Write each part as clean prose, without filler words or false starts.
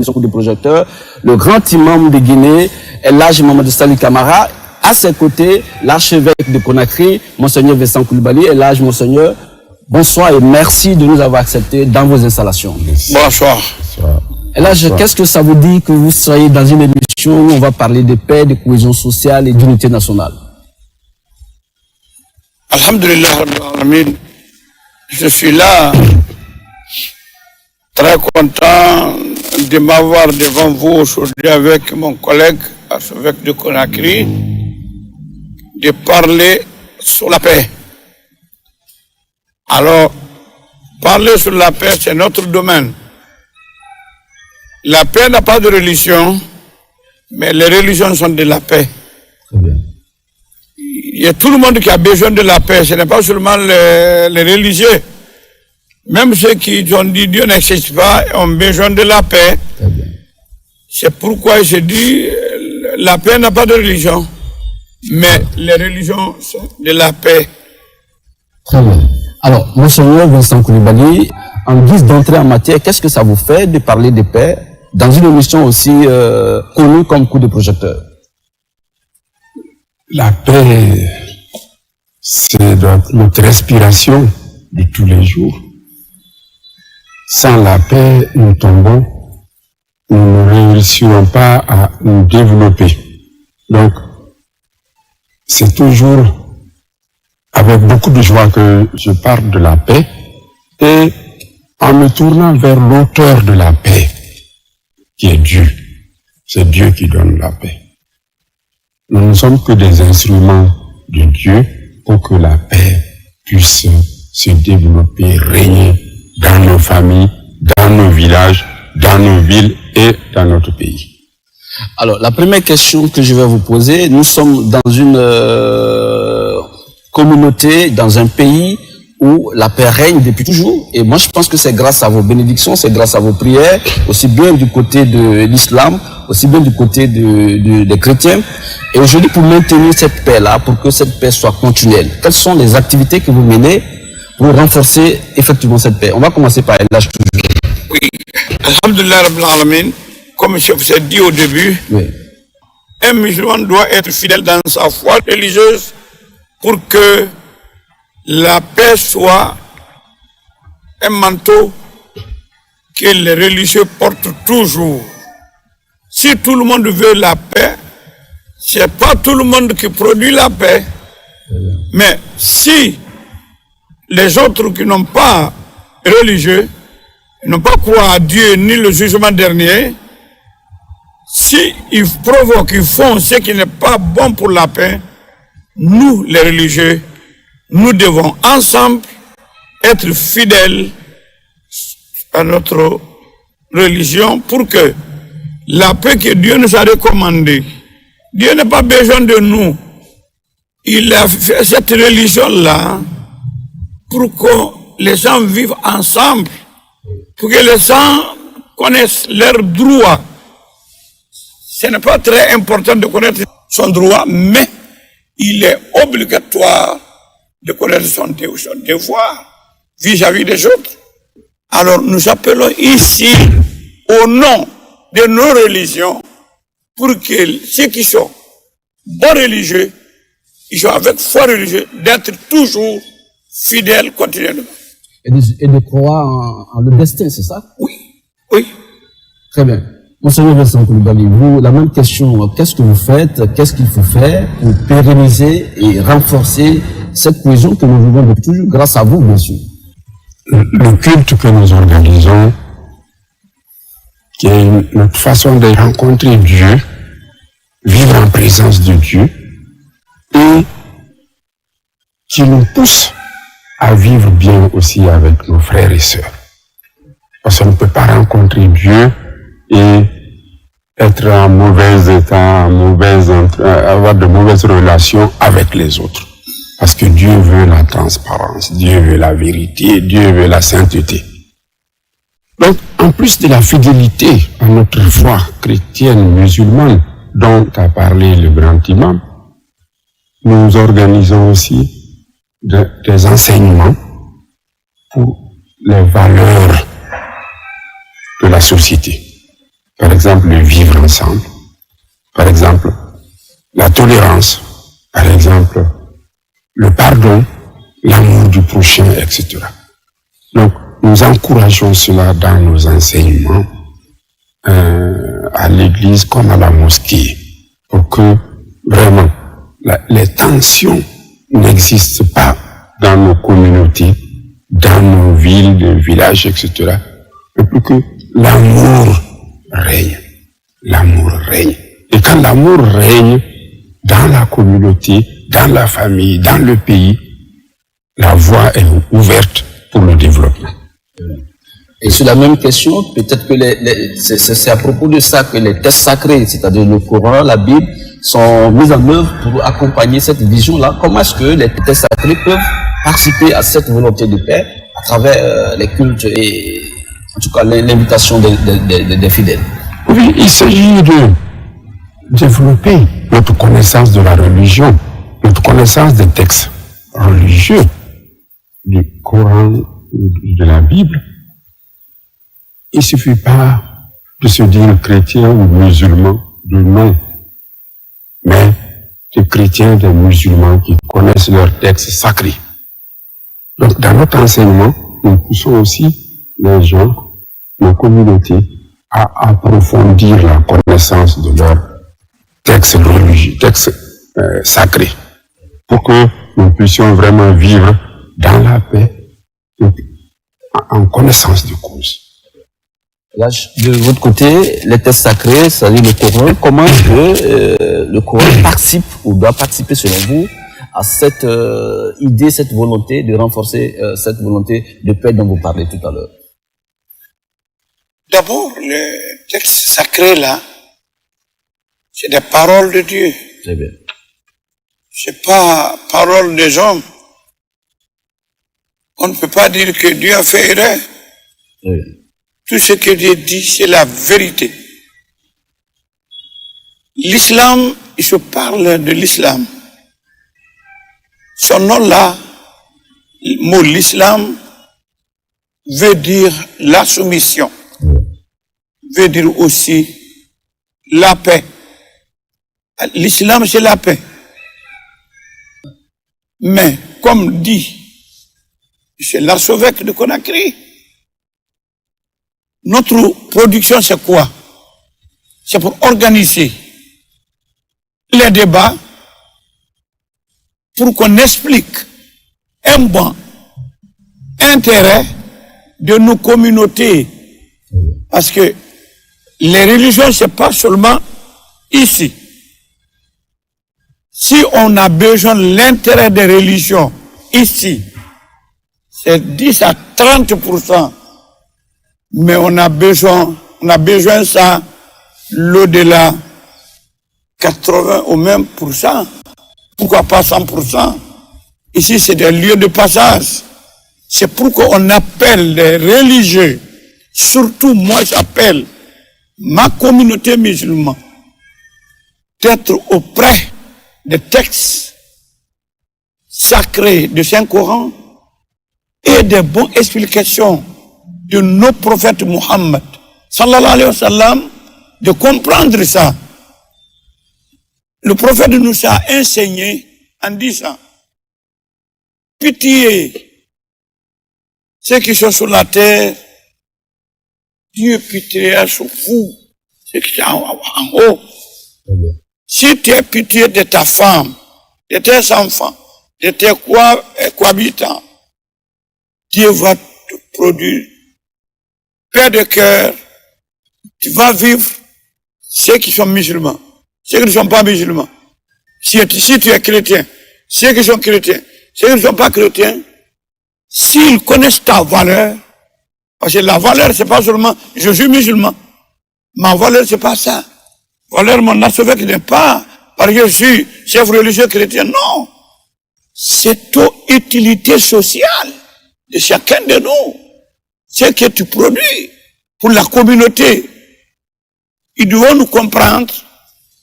son coup de projecteur, le grand imam de Guinée, El-Hadj Mamadou Sali Camara. À ses côtés, l'archevêque de Conakry, Monseigneur Vincent Coulibaly. El-Hadj, Monseigneur, bonsoir et merci de nous avoir acceptés dans vos installations. Bonsoir. El-Hadj, qu'est-ce que ça vous dit que vous soyez dans une émission où on va parler de paix, de cohésion sociale et d'unité nationale? Alhamdulillah Rabbil Alamin. Je suis là, très content de m'avoir devant vous aujourd'hui avec mon collègue, archevêque de Conakry, de parler sur la paix. Alors, parler sur la paix, c'est notre domaine. La paix n'a pas de religion, mais les religions sont de la paix. Très bien. Il y a tout le monde qui a besoin de la paix, ce n'est pas seulement les religieux. Même ceux qui ont dit Dieu n'existe pas ont besoin de la paix. Très bien. C'est pourquoi je dis la paix n'a pas de religion, mais les religions sont de la paix. Très bien. Alors, Monseigneur Vincent Coulibaly, en guise d'entrée en matière, qu'est-ce que ça vous fait de parler de paix dans une émission aussi connue comme coup de projecteur? La paix, c'est notre respiration de tous les jours. Sans la paix, nous tombons. Nous ne réussirons pas à nous développer. Donc, c'est toujours avec beaucoup de joie que je parle de la paix et en me tournant vers l'auteur de la paix, qui est Dieu. C'est Dieu qui donne la paix. Nous ne sommes que des instruments de Dieu pour que la paix puisse se développer, régner dans nos familles, dans nos villages, dans nos villes et dans notre pays. Alors, la première question que je vais vous poser, nous sommes dans une communauté, dans un pays où la paix règne depuis toujours. Et moi, je pense que c'est grâce à vos bénédictions, c'est grâce à vos prières, aussi bien du côté de l'islam, aussi bien du côté des chrétiens. Et aujourd'hui, pour maintenir cette paix-là, pour que cette paix soit continuelle, quelles sont les activités que vous menez pour renforcer effectivement cette paix? On va commencer par El-Hadj toujours. Oui, Alhamdulillah Rabbil Alamin, comme je vous ai dit au début, Oui. un musulman doit être fidèle dans sa foi religieuse pour que la paix soit un manteau que les religieux portent toujours. Si tout le monde veut la paix, c'est pas tout le monde qui produit la paix. Mais si les autres qui n'ont pas religieux, n'ont pas croire à Dieu ni le jugement dernier, si ils provoquent, ils font ce qui n'est pas bon pour la paix, nous, les religieux, nous devons ensemble être fidèles à notre religion pour que la paix que Dieu nous a recommandée, Dieu n'a pas besoin de nous. Il a fait cette religion-là pour que les gens vivent ensemble, pour que les gens connaissent leurs droits. Ce n'est pas très important de connaître son droit, mais il est obligatoire de connaître son devoir vis-à-vis des autres. Alors nous appelons ici, au nom de nos religions, pour que ceux qui sont bons religieux, ils sont avec foi religieuse, d'être toujours fidèles continuellement. Et de croire en le destin, c'est ça? Oui, oui. Très bien. Monseigneur Vincent Coulibaly, vous, la même question, qu'est-ce que vous faites, qu'est-ce qu'il faut faire pour pérenniser et renforcer cette cohésion que nous vivons depuis toujours, grâce à vous, bien sûr? Le culte que nous organisons, qui est notre façon de rencontrer Dieu, vivre en présence de Dieu, et qui nous pousse à vivre bien aussi avec nos frères et sœurs. Parce qu'on ne peut pas rencontrer Dieu et être en mauvais état, avoir de mauvaises relations avec les autres. Parce que Dieu veut la transparence, Dieu veut la vérité, Dieu veut la sainteté. Donc, en plus de la fidélité à notre foi chrétienne, musulmane, dont a parlé le grand imam, nous organisons aussi des enseignements pour les valeurs de la société. par exemple le vivre ensemble, par exemple la tolérance, par exemple le pardon, l'amour du prochain, etc. Donc, nous encourageons cela dans nos enseignements à l'église comme à la mosquée, pour que vraiment les tensions n'existent pas dans nos communautés, dans nos villes, nos villages, etc. Et pour que l'amour règne. L'amour règne. Et quand l'amour règne dans la communauté, dans la famille, dans le pays, la voie est ouverte pour le développement. Et sur la même question, peut-être que c'est à propos de ça que les textes sacrés, c'est-à-dire le Coran, la Bible, sont mis en œuvre pour accompagner cette vision-là. Comment est-ce que les textes sacrés peuvent participer à cette volonté de paix à travers les cultes et en tout cas l'invitation des fidèles? Oui, il s'agit de développer notre connaissance de la religion, notre connaissance des textes religieux du Coran, de la Bible. Il ne suffit pas de se dire chrétien ou musulman de nom, mais des chrétiens, des musulmans qui connaissent leurs textes sacrés. Donc, dans notre enseignement, nous poussons aussi les gens, nos communautés, à approfondir la connaissance de leurs textes religieux, textes sacrés, pour que nous puissions vraiment vivre dans la paix, en connaissance de cause. Là, de votre côté, les textes sacrés, c'est-à-dire le Coran, comment est-ce que le Coran participe ou doit participer selon vous à cette idée, cette volonté de renforcer cette volonté de paix dont vous parlez tout à l'heure? D'abord, les textes sacrés là, c'est des paroles de Dieu. Très bien. C'est pas parole des hommes. On ne peut pas dire que Dieu a fait erreur. Très bien. Tout ce que Dieu dit, c'est la vérité. L'islam, il se parle de l'islam. Son nom là, le mot l'islam, veut dire la soumission. Veut dire aussi la paix. L'islam, c'est la paix. Mais, comme dit, c'est l'archevêque de Conakry, notre production, c'est quoi? C'est pour organiser les débats, pour qu'on explique un bon intérêt de nos communautés. Parce que les religions, c'est pas seulement ici. Si on a besoin de l'intérêt des religions ici, c'est 10 à 30%. Mais on a besoin de ça l'au-delà 80 ou même %. Pourquoi pas 100%? Ici, c'est des lieux de passage. C'est pourquoi on appelle les religieux, surtout moi j'appelle ma communauté musulmane, d'être auprès des textes sacrés du Saint-Coran et des bonnes explications de nos prophètes Muhammad, sallallahu alayhi wa sallam, de comprendre ça. Le prophète nous a enseigné en disant, pitié, ceux qui sont sur la terre, Dieu pitié sur vous, ceux qui sont en haut. Si tu as pitié de ta femme, de tes enfants, de tes cohabitants, Dieu va te produire paix de cœur. Tu vas vivre ceux qui sont musulmans, ceux qui ne sont pas musulmans. Si tu es chrétien, ceux qui sont chrétiens, ceux qui ne sont pas chrétiens, s'ils connaissent ta valeur, parce que la valeur, c'est pas seulement je suis musulman. Ma valeur, c'est pas ça. Valeur, mon archevêque n'est pas parce que je suis chef religieux chrétien, non. C'est ton utilité sociale de chacun de nous. Ce que tu produis pour la communauté. Ils doivent nous comprendre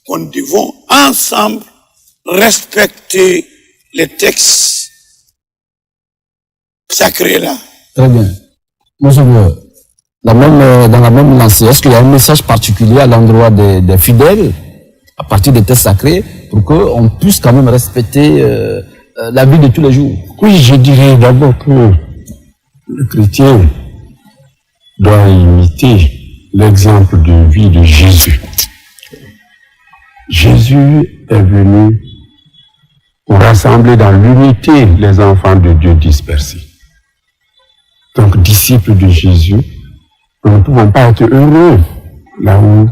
qu'on devons ensemble respecter les textes sacrés là. Très bien. Monseigneur, dans la même lancée, est-ce qu'il y a un message particulier à l'endroit des fidèles, à partir des textes sacrés, pour qu'on puisse quand même respecter la vie de tous les jours? Oui, je dirais d'abord que le chrétien doit imiter l'exemple de vie de Jésus. Jésus est venu pour rassembler dans l'unité les enfants de Dieu dispersés. Donc, disciples de Jésus, nous ne pouvons pas être heureux là où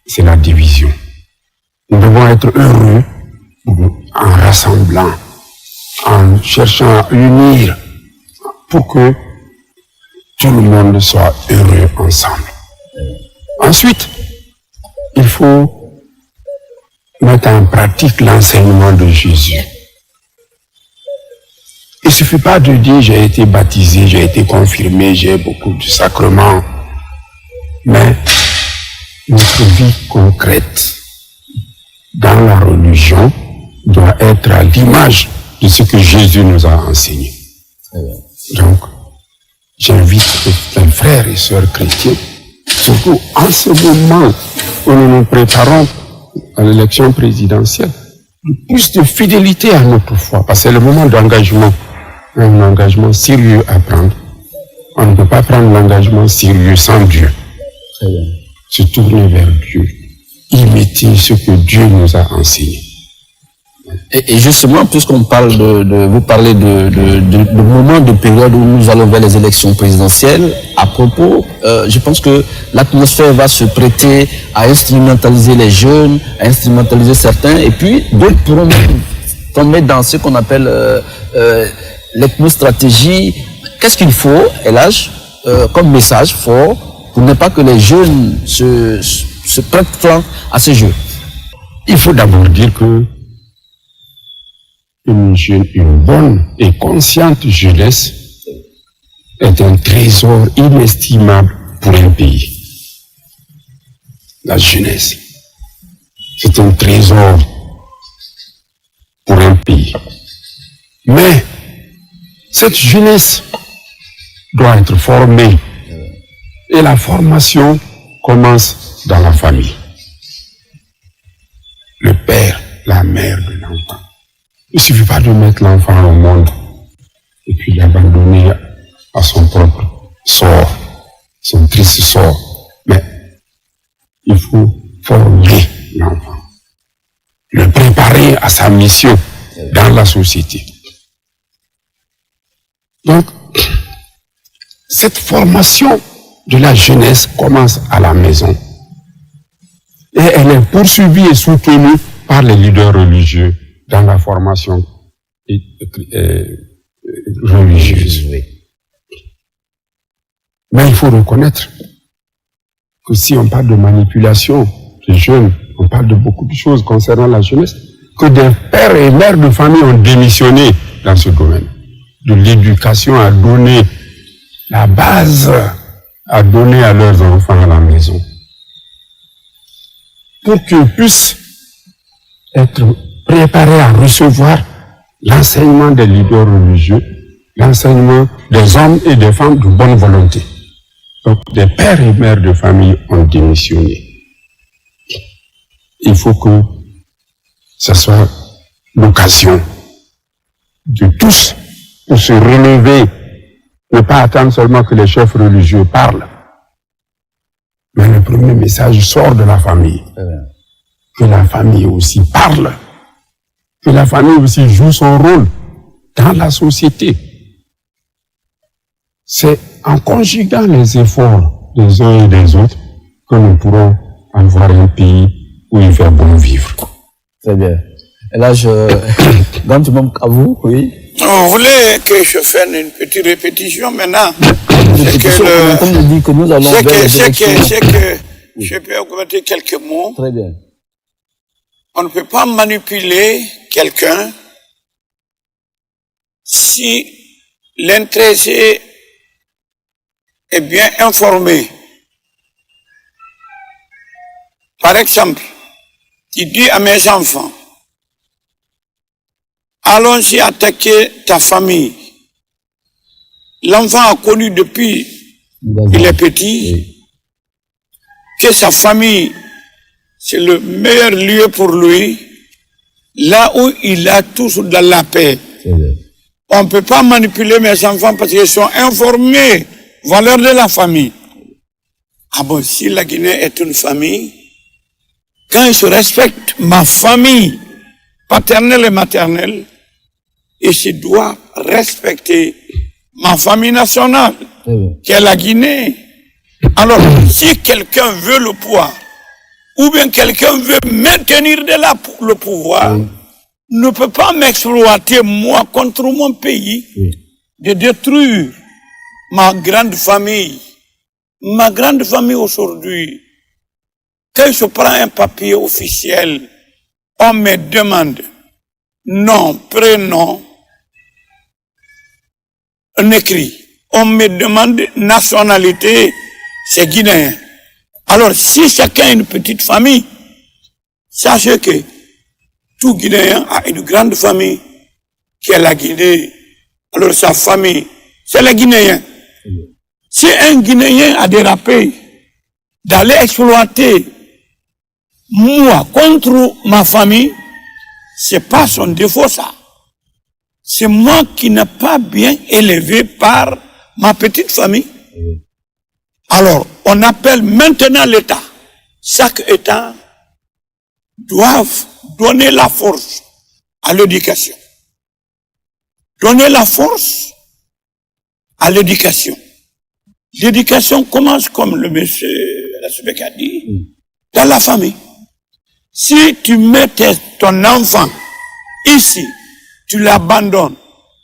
c'est la division. Nous devons être heureux en rassemblant, en cherchant à unir pour que tout le monde soit heureux ensemble. Ensuite, il faut mettre en pratique l'enseignement de Jésus. Il ne suffit pas de dire j'ai été baptisé, j'ai été confirmé, j'ai beaucoup de sacrements, mais notre vie concrète dans la religion doit être à l'image de ce que Jésus nous a enseigné. Donc, j'invite les frères et sœurs chrétiens, surtout en ce moment où nous nous préparons à l'élection présidentielle, plus de fidélité à notre foi, parce que c'est le moment d'engagement, un engagement sérieux à prendre. On ne peut pas prendre l'engagement sérieux sans Dieu. Se tourner vers Dieu, imiter ce que Dieu nous a enseigné. Et justement, puisqu'on parle vous parlez de moments de période où nous allons vers les élections présidentielles, à propos, je pense que l'atmosphère va se prêter à instrumentaliser les jeunes, à instrumentaliser certains, et puis d'autres pourront tomber dans ce qu'on appelle l'ethnostratégie. Qu'est-ce qu'il faut, Elhadj, comme message fort, pour ne pas que les jeunes se prêtent à ce jeu? Il faut d'abord dire que une bonne et consciente jeunesse est un trésor inestimable pour un pays. La jeunesse, c'est un trésor pour un pays. Mais cette jeunesse doit être formée. Et la formation commence dans la famille. Le père, la mère de l'enfant. Il ne suffit pas de mettre l'enfant au monde et puis l'abandonner à son propre sort, son triste sort. Mais il faut former l'enfant, le préparer à sa mission dans la société. Donc, cette formation de la jeunesse commence à la maison. Et elle est poursuivie et soutenue par les leaders religieux dans la formation religieuse. Mais il faut reconnaître que si on parle de manipulation des jeunes, on parle de beaucoup de choses concernant la jeunesse, que des pères et mères de famille ont démissionné dans ce domaine. De l'éducation à donner, la base à donner à leurs enfants à la maison. Pour qu'ils puissent être préparés à recevoir l'enseignement des leaders religieux, l'enseignement des hommes et des femmes de bonne volonté. Donc, des pères et mères de famille ont démissionné. Il faut que ce soit l'occasion de tous pour se relever, ne pas attendre seulement que les chefs religieux parlent. Mais le premier message sort de la famille. Que la famille aussi parle. Que la famille aussi joue son rôle dans la société. C'est en conjuguant les efforts des uns et des autres que nous pourrons avoir un pays où il fait bon vivre. Très bien. Et là, je demande à vous, oui. On voulait que je fasse une petite répétition maintenant. C'est que nous allons vers les élections. C'est que je peux augmenter quelques mots. Très bien. On ne peut pas manipuler quelqu'un si l'intéressé est bien informé. Par exemple, tu dis à mes enfants, allons-y attaquer ta famille. L'enfant a connu depuis il est petit, que sa famille, c'est le meilleur lieu pour lui, là où il a tous dans la paix. On ne peut pas manipuler mes enfants parce qu'ils sont informés, valeur de la famille. Ah bon, si la Guinée est une famille, quand je respecte ma famille, paternelle et maternelle, et je dois respecter ma famille nationale, qui est la Guinée. Alors, si quelqu'un veut le pouvoir, ou bien quelqu'un veut maintenir le pouvoir, ne peut pas m'exploiter, moi, contre mon pays, de détruire ma grande famille. Ma grande famille aujourd'hui, quand je prends un papier officiel, on me demande nom, prénom, un écrit. On me demande nationalité, c'est guinéen. Alors, si chacun a une petite famille, sachez que tout Guinéen a une grande famille qui est la Guinée. Alors, sa famille, c'est les Guinéens. Si un Guinéen a dérapé d'aller exploiter moi contre ma famille, c'est pas son défaut ça. C'est moi qui n'ai pas bien élevé par ma petite famille. Alors, on appelle maintenant l'État. Chaque État doit donner la force à l'éducation. Donner la force à l'éducation. L'éducation commence, comme le monsieur Rasbek a dit, dans la famille. Si tu mets ton enfant ici, tu l'abandonnes,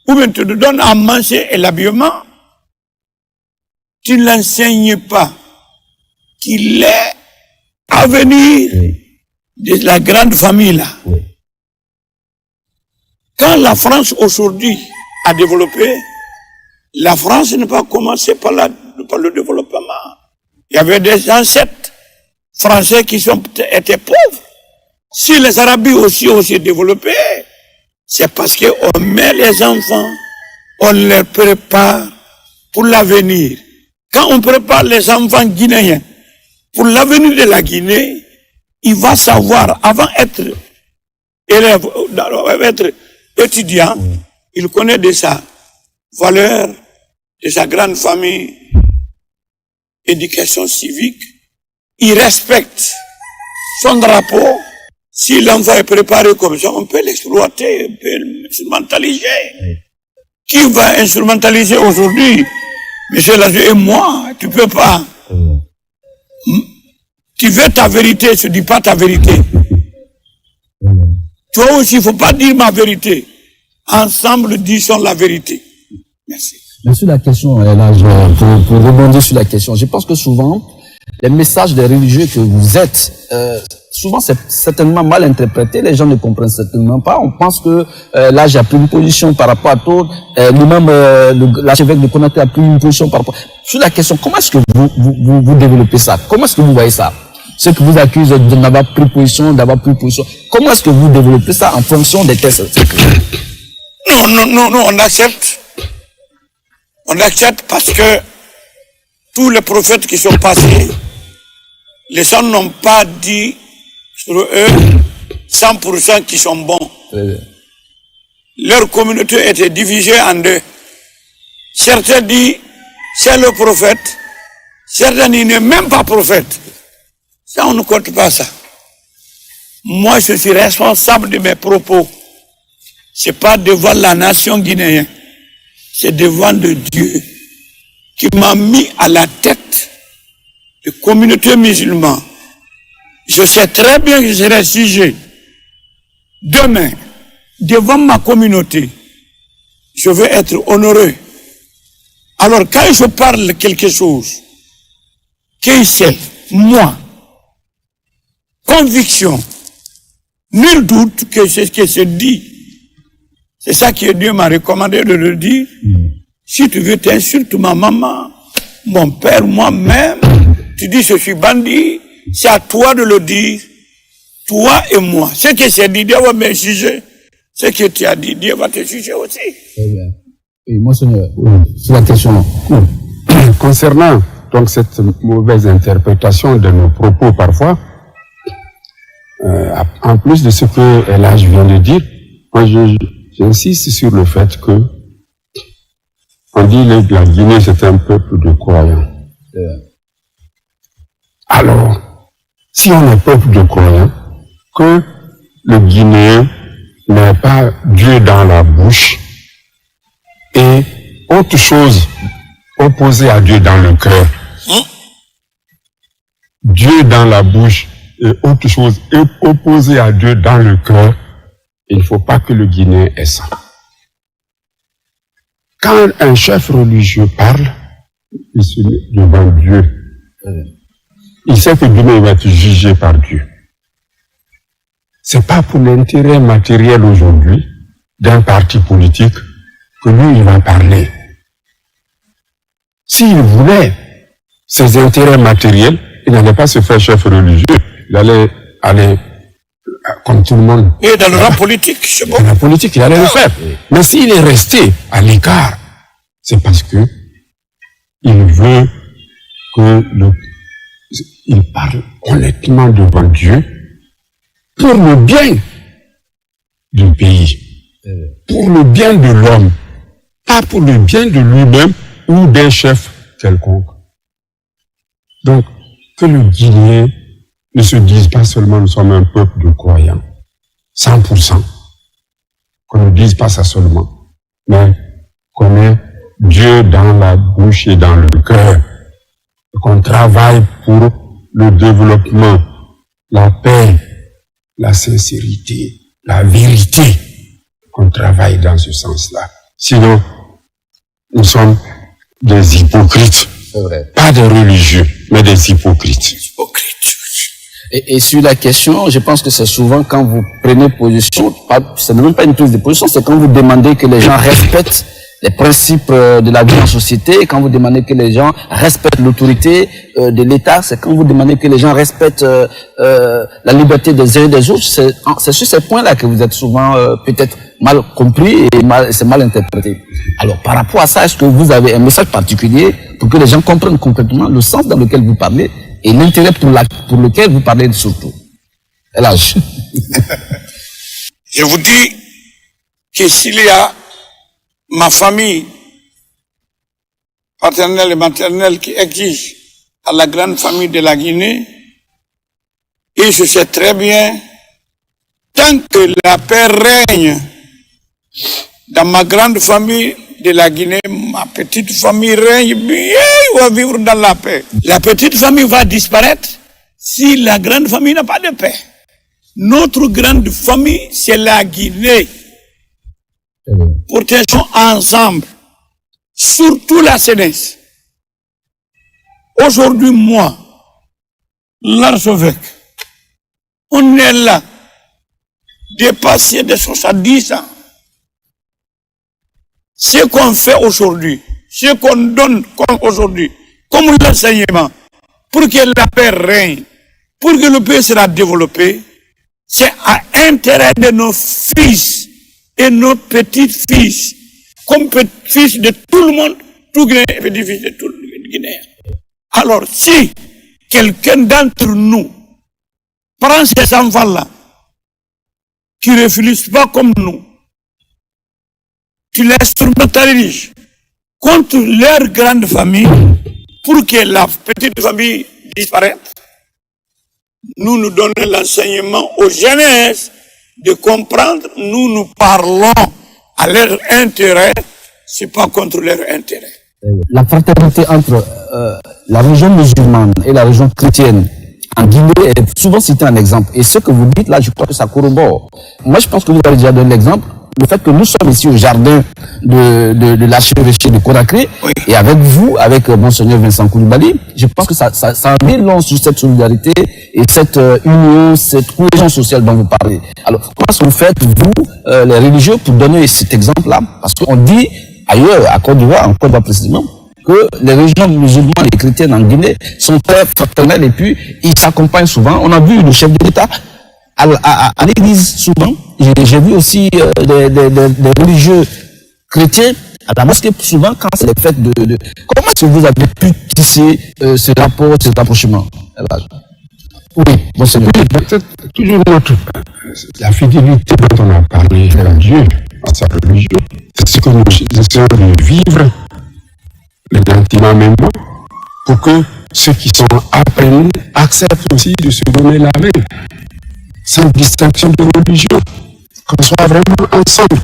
ou bien tu te donnes à manger et l'habillement, tu ne l'enseignes pas qu'il est à venir de la grande famille là. Quand la France aujourd'hui a développé, la France n'a pas commencé par le développement. Il y avait des ancêtres français qui étaient pauvres. Si les Arabes aussi ont développé, c'est parce qu'on met les enfants, on les prépare pour l'avenir. Quand on prépare les enfants guinéens pour l'avenir de la Guinée, il va savoir, avant d'être élève, d'être étudiant, il connaît de sa valeur, de sa grande famille, éducation civique, il respecte son drapeau. Si l'enfant est préparé comme ça, on peut l'exploiter, on peut l'instrumentaliser. Qui va instrumentaliser aujourd'hui? Monsieur Lazou et moi, tu peux pas. Tu veux ta vérité, je ne dis pas ta vérité. Toi aussi, il ne faut pas dire ma vérité. Ensemble, disons la vérité. Merci. Sur la question, là, pour rebondir sur la question, je pense que souvent, les messages des religieux que vous êtes, souvent c'est certainement mal interprété, les gens ne comprennent certainement pas. On pense que là j'ai pris une position par rapport à tout, lui-même l'archevêque de Conakry a pris une position par rapport. Sur la question, comment est-ce que vous développez ça? Comment est-ce que vous voyez ça? Ceux qui vous accusent de n'avoir pris position, comment est-ce que vous développez ça en fonction des textes? Non, on accepte. On accepte parce que tous les prophètes qui sont passés, les gens n'ont pas dit sur eux 100% qui sont bons. Leur communauté était divisée en deux. Certains disent c'est le prophète, certains disent n'est même pas prophète. Ça, on ne compte pas ça. Moi, je suis responsable de mes propos. Ce n'est pas devant la nation guinéenne, c'est devant le Dieu qui m'a mis à la tête de communauté musulmane. Je sais très bien que je serai sujet demain devant ma communauté. Je veux être honoré. Alors quand je parle quelque chose, qui c'est moi, conviction, nul doute que c'est ce que je dis. C'est ça que Dieu m'a recommandé de le dire. Si tu veux t'insulter ma maman, mon père, moi-même, tu dis je suis bandit, c'est à toi de le dire, toi et moi. Ce que j'ai dit, Dieu va me juger. Ce que tu as dit, Dieu va te juger aussi. Très bien. Et moi, c'est la question. Concernant donc cette mauvaise interprétation de nos propos parfois, en plus de ce que Elhadj vient de dire, moi j'insiste sur le fait que on dit que la Guinée c'est un peuple de croyants. Alors, si on est peuple de croyants, que le Guinéen n'a pas Dieu dans la bouche et autre chose opposée à Dieu dans le cœur. Dieu dans la bouche et autre chose opposée à Dieu dans le cœur, il ne faut pas que le Guinéen ait ça. Quand un chef religieux parle, il se met devant Dieu. Il sait que demain il va être jugé par Dieu. C'est pas pour l'intérêt matériel aujourd'hui d'un parti politique que lui il va parler. S'il voulait ses intérêts matériels, il n'allait pas se faire chef religieux. Il allait aller comme tout le monde. Et dans le rang politique, c'est bon. Dans la politique, il allait le faire. Mais s'il est resté à l'écart, c'est parce que il veut que il parle honnêtement devant Dieu pour le bien du pays, pour le bien de l'homme, pas pour le bien de lui-même ou d'un chef quelconque. Donc, que le Guinéen ne se dise pas seulement nous sommes un peuple de croyants, 100%, qu'on ne dise pas ça seulement, mais qu'on ait Dieu dans la bouche et dans le cœur, qu'on travaille pour le développement, la paix, la sincérité, la vérité, qu'on travaille dans ce sens-là. Sinon, nous sommes des hypocrites. C'est vrai. Pas des religieux, mais des hypocrites. Et sur la question, je pense que c'est souvent quand vous prenez position, ce n'est même pas une prise de position, c'est quand vous demandez que les gens respectent les principes de la vie en société, quand vous demandez que les gens respectent l'autorité de l'État, c'est quand vous demandez que les gens respectent la liberté des uns et des autres. C'est sur ces points-là que vous êtes souvent peut-être mal compris et c'est mal interprété. Alors, par rapport à ça, est-ce que vous avez un message particulier pour que les gens comprennent complètement le sens dans lequel vous parlez et l'intérêt pour lequel vous parlez surtout? Elhadj. Je vous dis que s'il y a ma famille paternelle et maternelle qui exige à la grande famille de la Guinée, et je sais très bien, tant que la paix règne dans ma grande famille de la Guinée, ma petite famille règne bien, on va vivre dans la paix. La petite famille va disparaître si la grande famille n'a pas de paix. Notre grande famille, c'est la Guinée. Protégeons ensemble, surtout la jeunesse. Aujourd'hui, moi, l'archevêque, on est là, dépassé de 70 ans. Ce qu'on fait aujourd'hui, ce qu'on donne aujourd'hui, comme l'enseignement, pour que la paix règne, pour que le pays sera développé, c'est à l'intérêt de nos fils et nos petits-fils, comme petits-fils de tout le monde, tout Guinéen et petits-fils de tout le Guinéen. Alors, si quelqu'un d'entre nous prend ces enfants-là, qui ne réfléchissent pas comme nous, qui les instrumentalisent contre leur grande famille, pour que la petite famille disparaisse, nous donnons l'enseignement aux jeunesses de comprendre, nous parlons à leur intérêt, c'est pas contre leur intérêt. La fraternité entre la religion musulmane et la religion chrétienne en Guinée est souvent citée en exemple. Et ce que vous dites là, je crois que ça corrobore. Moi, je pense que vous avez déjà donné l'exemple. Le fait que nous sommes ici au jardin de l'archevêché de Conakry, oui. Et avec vous, avec Monseigneur Vincent Coulibaly, je pense que ça en dit long sur cette solidarité et cette union, cette cohésion sociale dont vous parlez. Alors, comment est-ce que vous faites, vous, les religieux, pour donner cet exemple-là? Parce qu'on dit, ailleurs, à Côte d'Ivoire, en Côte d'Ivoire précisément, que les religions musulmanes et chrétiennes en Guinée sont très fraternelles et puis ils s'accompagnent souvent. On a vu le chef de l'État à l'église souvent. J'ai vu aussi des religieux chrétiens à la mosquée, souvent quand c'est les fêtes de... Comment est-ce que vous avez pu tisser ce rapport, ce rapprochement? Oui, monseigneur. Oui, peut-être toujours la fidélité dont on a parlé à Dieu, à sa religion, c'est ce que nous essayons de vivre intimement pour que ceux qui sont après nous acceptent aussi de se donner la main, sans distinction de religion, qu'on soit vraiment ensemble.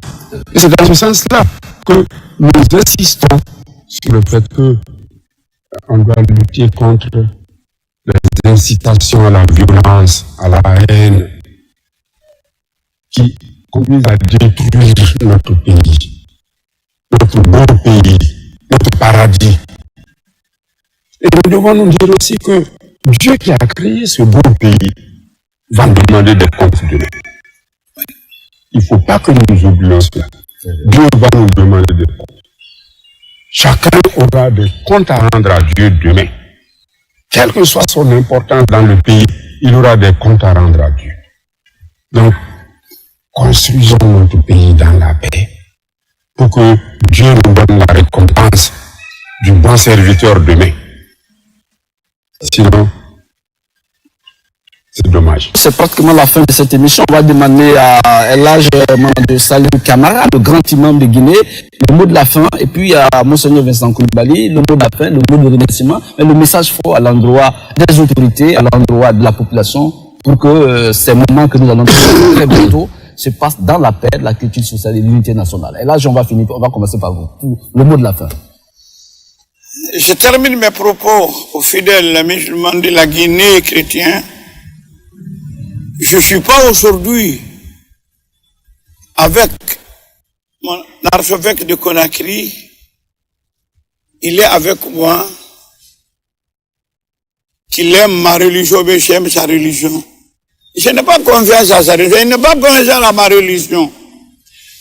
Et c'est dans ce sens-là que nous insistons sur le fait qu'on doit lutter contre les incitations à la violence, à la haine, qui conduisent à détruire notre pays, notre bon pays, notre paradis. Et nous devons nous dire aussi que Dieu qui a créé ce beau pays va nous demander des comptes demain. Il ne faut pas que nous oublions cela. Dieu va nous demander des comptes. Chacun aura des comptes à rendre à Dieu demain. Quelle que soit son importance dans le pays, il aura des comptes à rendre à Dieu. Donc, construisons notre pays dans la paix pour que Dieu nous donne la récompense du bon serviteur demain. Sinon, c'est dommage. C'est pratiquement la fin de cette émission. On va demander à Elhadj Mamadou Saliou Camara, le grand imam de Guinée, le mot de la fin, et puis à Monseigneur Vincent Coulibaly, le mot de la fin, le mot de remerciement, et le message fort à l'endroit des autorités, à l'endroit de la population, pour que ces moments que nous allons faire très bientôt se passent dans la paix, la culture sociale et l'unité nationale. Et là, on va commencer par vous, pour le mot de la fin. Je termine mes propos aux fidèles musulmans de la Guinée chrétiens. Je ne suis pas aujourd'hui avec mon archevêque de Conakry. Il est avec moi. Qu'il aime ma religion, mais j'aime sa religion. Je n'ai pas confiance à sa religion, je n'ai pas confiance à ma religion.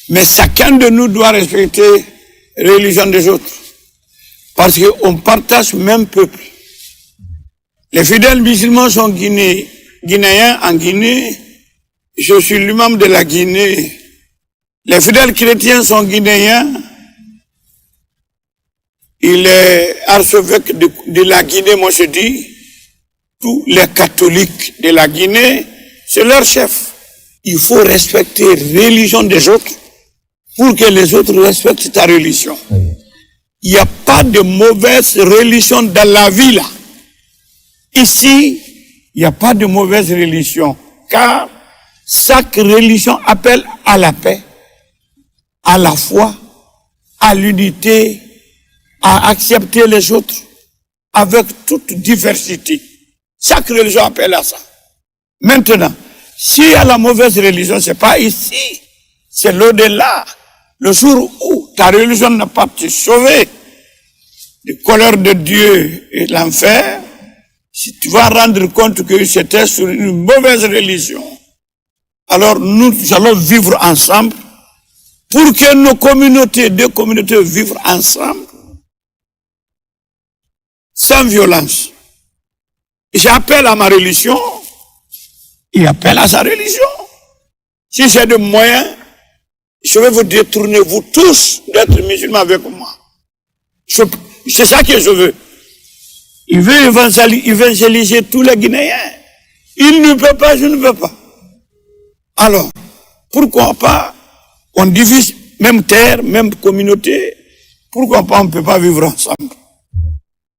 Mais chacun de nous doit respecter la religion des autres. Parce qu'on partage le même peuple. Les fidèles musulmans sont guinéens en Guinée. Je suis l'imam de la Guinée. Les fidèles chrétiens sont guinéens. Il est archevêque de la Guinée, moi je dis. Tous les catholiques de la Guinée, c'est leur chef. Il faut respecter la religion des autres pour que les autres respectent ta religion. Il n'y a pas de mauvaise religion dans la vie là. Ici, il n'y a pas de mauvaise religion, car chaque religion appelle à la paix, à la foi, à l'unité, à accepter les autres avec toute diversité. Chaque religion appelle à ça. Maintenant, s'il y a la mauvaise religion, c'est pas ici, c'est l'au-delà. Le jour où ta religion n'a pas te sauvé de colère de Dieu et de l'enfer, si tu vas rendre compte que c'était sur une mauvaise religion, alors nous allons vivre ensemble pour que nos communautés, deux communautés vivent ensemble sans violence. J'appelle à ma religion, il appelle à sa religion. Si j'ai des moyens, je vais vous détourner, vous tous, d'être musulmans avec moi. C'est ça que je veux. Il veut évangéliser tous les Guinéens. Il ne peut pas, je ne veux pas. Alors, pourquoi pas, on divise même terre, même communauté, pourquoi pas on ne peut pas vivre ensemble?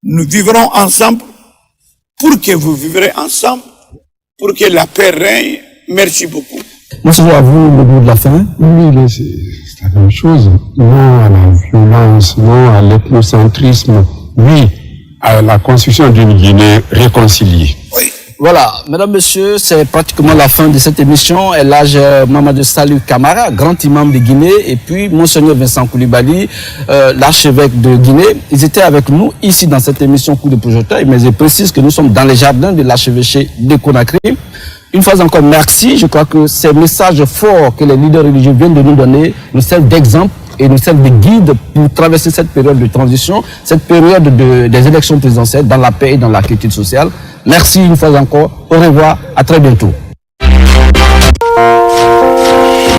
Nous vivrons ensemble pour que vous vivrez ensemble, pour que la paix règne. Merci beaucoup. Merci à vous, le mot de la fin. Oui, c'est la même chose. Non à la violence, non à l'ethnocentrisme, oui à la construction d'une Guinée réconciliée. Oui. Voilà, mesdames, messieurs, c'est pratiquement la fin de cette émission. Elhadj Mamadou Saliou Camara, grand imam de Guinée, et puis Monseigneur Vincent Coulibaly, l'archevêque de Guinée. Ils étaient avec nous ici dans cette émission Coup de projecteur, mais je précise que nous sommes dans les jardins de l'archevêché de Conakry. Une fois encore, merci. Je crois que ces messages forts que les leaders religieux viennent de nous donner nous servent d'exemple et nous servent de guide pour traverser cette période de transition, cette période des élections présidentielles dans la paix et dans la quiétude sociale. Merci une fois encore. Au revoir. À très bientôt.